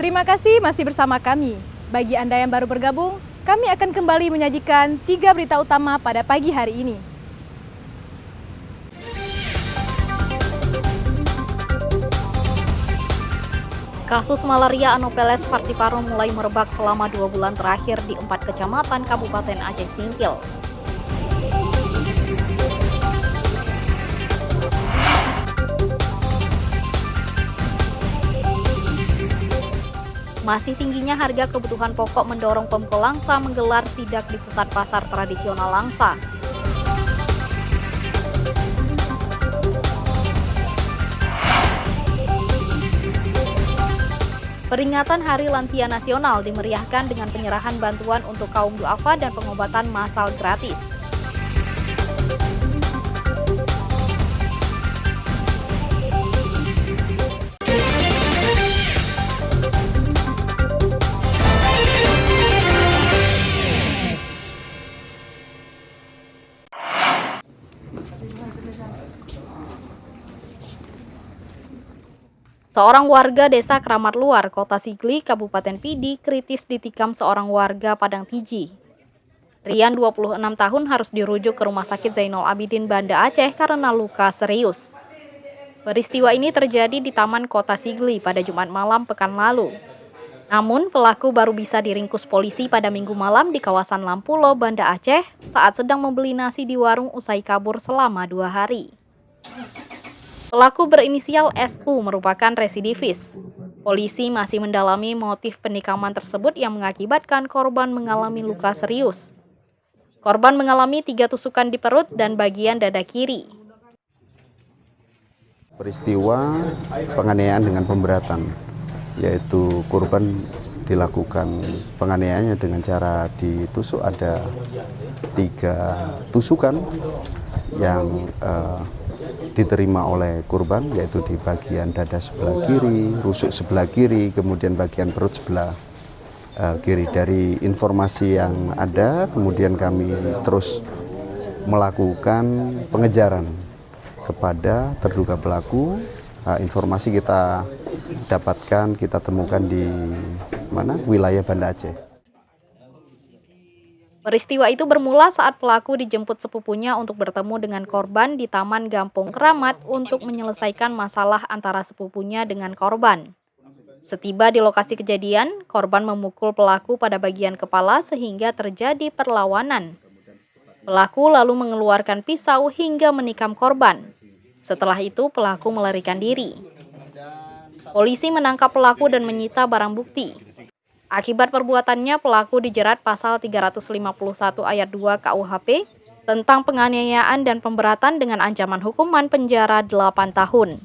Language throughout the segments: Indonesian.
Terima kasih masih bersama kami. Bagi Anda yang baru bergabung, kami akan kembali menyajikan 3 berita utama pada pagi hari ini. Kasus malaria Anopheles falciparum mulai merebak selama 2 bulan terakhir di 4 kecamatan Kabupaten Aceh Singkil. Masih tingginya harga kebutuhan pokok mendorong Pemko Langsa menggelar sidak di pusat pasar tradisional Langsa. Peringatan Hari Lansia Nasional dimeriahkan dengan penyerahan bantuan untuk kaum duafa dan pengobatan massal gratis. Seorang warga desa Keramat Luar, Kota Sigli, Kabupaten Pidi, kritis ditikam seorang warga Padang Tiji. Rian, 26 tahun, harus dirujuk ke Rumah Sakit Zainal Abidin, Banda Aceh karena luka serius. Peristiwa ini terjadi di Taman Kota Sigli pada Jumat malam pekan lalu. Namun, pelaku baru bisa diringkus polisi pada Minggu malam di kawasan Lampulo, Banda Aceh saat sedang membeli nasi di warung usai kabur selama 2 hari. Pelaku berinisial SU merupakan residivis. Polisi masih mendalami motif penikaman tersebut yang mengakibatkan korban mengalami luka serius. Korban mengalami 3 tusukan di perut dan bagian dada kiri. Peristiwa penganiayaan dengan pemberatan, yaitu korban dilakukan penganiayaannya dengan cara ditusuk, ada 3 tusukan yang diterima oleh korban, yaitu di bagian dada sebelah kiri, rusuk sebelah kiri, kemudian bagian perut sebelah kiri. Dari informasi yang ada, kemudian kami terus melakukan pengejaran kepada terduga pelaku. Informasi kita dapatkan, kita temukan di wilayah Banda Aceh. Peristiwa itu bermula saat pelaku dijemput sepupunya untuk bertemu dengan korban di Taman Gampong Keramat untuk menyelesaikan masalah antara sepupunya dengan korban. Setiba di lokasi kejadian, korban memukul pelaku pada bagian kepala sehingga terjadi perlawanan. Pelaku lalu mengeluarkan pisau hingga menikam korban. Setelah itu, pelaku melarikan diri. Polisi menangkap pelaku dan menyita barang bukti. Akibat perbuatannya, pelaku dijerat pasal 351 ayat 2 KUHP tentang penganiayaan dan pemberatan dengan ancaman hukuman penjara 8 tahun.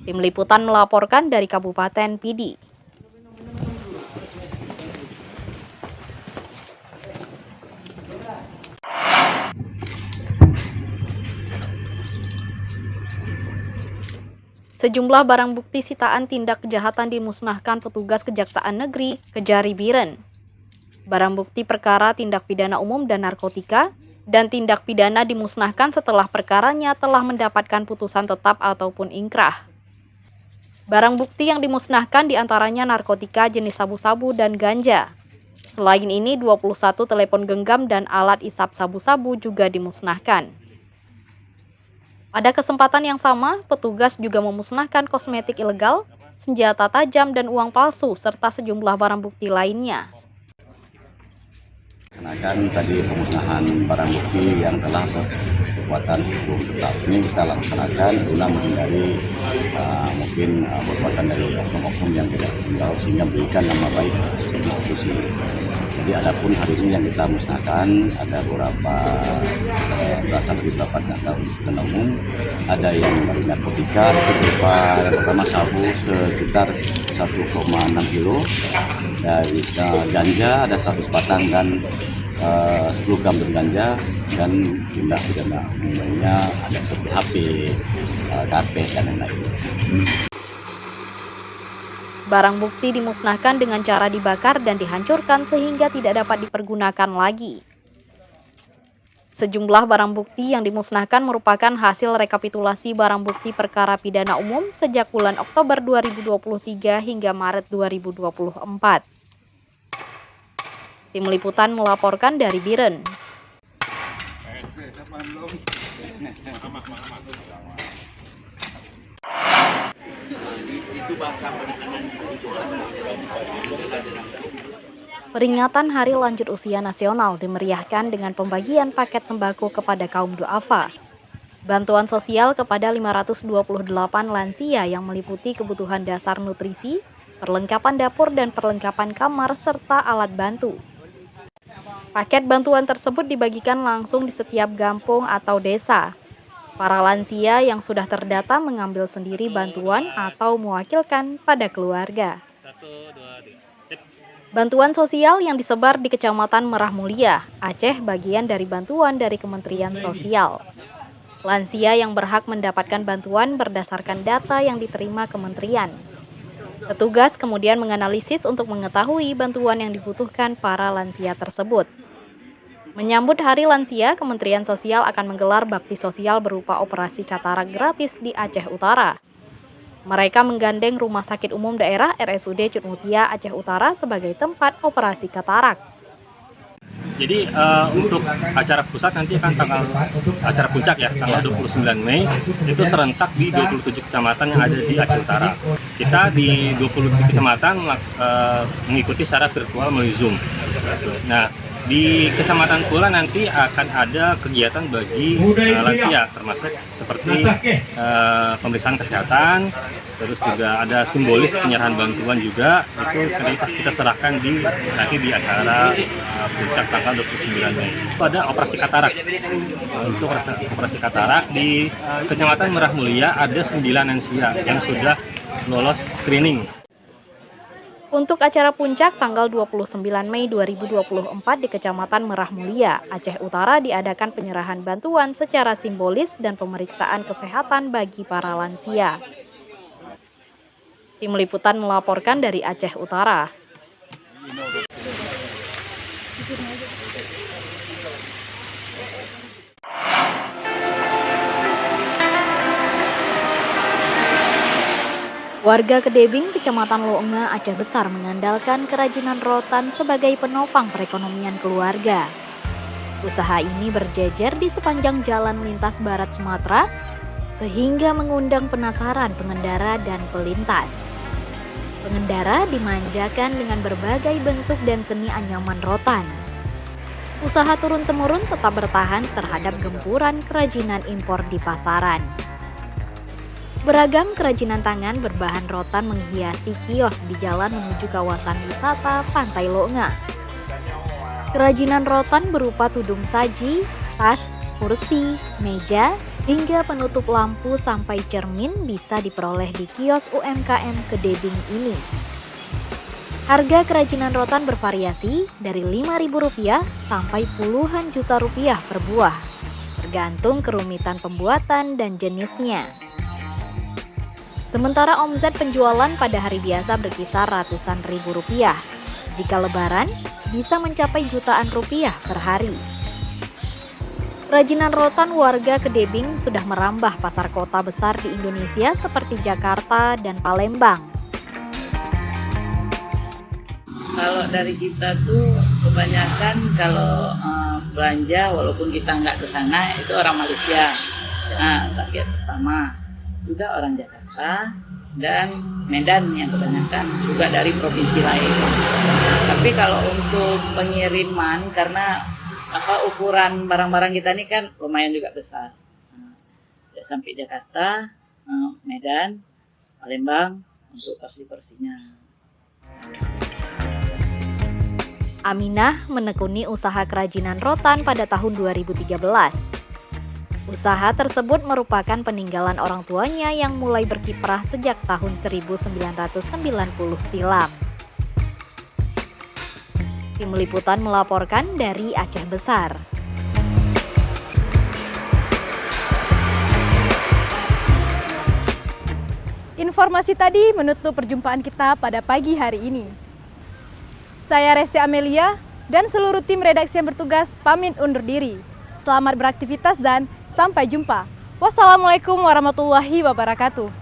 Tim Liputan melaporkan dari Kabupaten Pidi. Sejumlah barang bukti sitaan tindak kejahatan dimusnahkan petugas Kejaksaan Negeri Kejari Biren. Barang bukti perkara tindak pidana umum dan narkotika dan tindak pidana dimusnahkan setelah perkaranya telah mendapatkan putusan tetap ataupun ingkrah. Barang bukti yang dimusnahkan diantaranya narkotika jenis sabu-sabu dan ganja. Selain ini, 21 telepon genggam dan alat isap sabu-sabu juga dimusnahkan. Pada kesempatan yang sama, petugas juga memusnahkan kosmetik ilegal, senjata tajam dan uang palsu, serta sejumlah barang bukti lainnya. Laksanakan tadi pemusnahan barang bukti yang telah berkekuatan hukum tetap. Ini kita laksanakan guna menghindari mungkin perbuatan dari oknum-oknum yang tidak bertanggung sehingga memberikan nama baik institusi. Jadi adapun hari ini yang kita musnahkan ada beberapa berasal dari beberapa tindak umum, ada yang dari narkotika, itu berupa yang pertama sabu sekitar 1,6 kilo, dari ganja ada 100 batang dan 10 gram ganja, dan tindak pidana umumnya ada seperti HP, karpet dan lain-lain. Barang bukti dimusnahkan dengan cara dibakar dan dihancurkan sehingga tidak dapat dipergunakan lagi. Sejumlah barang bukti yang dimusnahkan merupakan hasil rekapitulasi barang bukti perkara pidana umum sejak bulan Oktober 2023 hingga Maret 2024. Tim Liputan melaporkan dari Biren. Peringatan Hari Lanjut Usia Nasional dimeriahkan dengan pembagian paket sembako kepada kaum duafa. Bantuan sosial kepada 528 lansia yang meliputi kebutuhan dasar nutrisi, perlengkapan dapur dan perlengkapan kamar serta alat bantu. Paket bantuan tersebut dibagikan langsung di setiap kampung atau desa. Para lansia yang sudah terdata mengambil sendiri bantuan atau mewakilkan pada keluarga. Bantuan sosial yang disebar di Kecamatan Merah Mulia, Aceh bagian dari bantuan dari Kementerian Sosial. Lansia yang berhak mendapatkan bantuan berdasarkan data yang diterima kementerian. Petugas kemudian menganalisis untuk mengetahui bantuan yang dibutuhkan para lansia tersebut. Menyambut Hari Lansia, Kementerian Sosial akan menggelar bakti sosial berupa operasi katarak gratis di Aceh Utara. Mereka menggandeng Rumah Sakit Umum Daerah RSUD Cutmutia Aceh Utara sebagai tempat operasi katarak. Jadi untuk acara pusat nanti akan acara puncak ya, tanggal 29 Mei, itu serentak di 27 kecamatan yang ada di Aceh Utara. Kita di 27 kecamatan mengikuti secara virtual melalui Zoom. Nah, di kecamatan pula nanti akan ada kegiatan bagi lansia, termasuk seperti pemeriksaan kesehatan, terus juga ada simbolis penyerahan bantuan juga, itu kita serahkan nanti di acara puncak tanggal 29 Mei. Itu ada operasi katarak. Untuk operasi katarak di Kecamatan Merah Mulia ada 9 lansia yang sudah lolos screening. Untuk acara puncak tanggal 29 Mei 2024 di Kecamatan Merah Mulia, Aceh Utara diadakan penyerahan bantuan secara simbolis dan pemeriksaan kesehatan bagi para lansia. Tim Liputan melaporkan dari Aceh Utara. Warga Kedebing, Kecamatan Loenga, Aceh Besar mengandalkan kerajinan rotan sebagai penopang perekonomian keluarga. Usaha ini berjejer di sepanjang jalan lintas barat Sumatera, sehingga mengundang penasaran pengendara dan pelintas. Pengendara dimanjakan dengan berbagai bentuk dan seni anyaman rotan. Usaha turun-temurun tetap bertahan terhadap gempuran kerajinan impor di pasaran. Beragam kerajinan tangan berbahan rotan menghiasi kios di jalan menuju kawasan wisata Pantai Loenga. Kerajinan rotan berupa tudung saji, tas, kursi, meja, hingga penutup lampu sampai cermin bisa diperoleh di kios UMKM Kedebing ini. Harga kerajinan rotan bervariasi dari Rp5.000 sampai puluhan juta rupiah per buah, tergantung kerumitan pembuatan dan jenisnya. Sementara omset penjualan pada hari biasa berkisar ratusan ribu rupiah. Jika lebaran, bisa mencapai jutaan rupiah per hari. Kerajinan rotan warga Kedebing sudah merambah pasar kota besar di Indonesia seperti Jakarta dan Palembang. Kalau dari kita tuh kebanyakan kalau belanja walaupun kita nggak ke sana itu orang Malaysia. Nah, target pertama juga orang Jakarta dan Medan yang kebanyakan juga dari provinsi lain. Tapi kalau untuk pengiriman karena ukuran barang-barang kita ini kan lumayan juga besar. Ya, sampai Jakarta, Medan, Palembang untuk porsi-porsinya. Aminah menekuni usaha kerajinan rotan pada tahun 2013. Usaha tersebut merupakan peninggalan orang tuanya yang mulai berkiprah sejak tahun 1990 silam. Tim Liputan melaporkan dari Aceh Besar. Informasi tadi menutup perjumpaan kita pada pagi hari ini. Saya Resti Amelia dan seluruh tim redaksi yang bertugas pamit undur diri. Selamat beraktivitas dan sampai jumpa. Wassalamualaikum warahmatullahi wabarakatuh.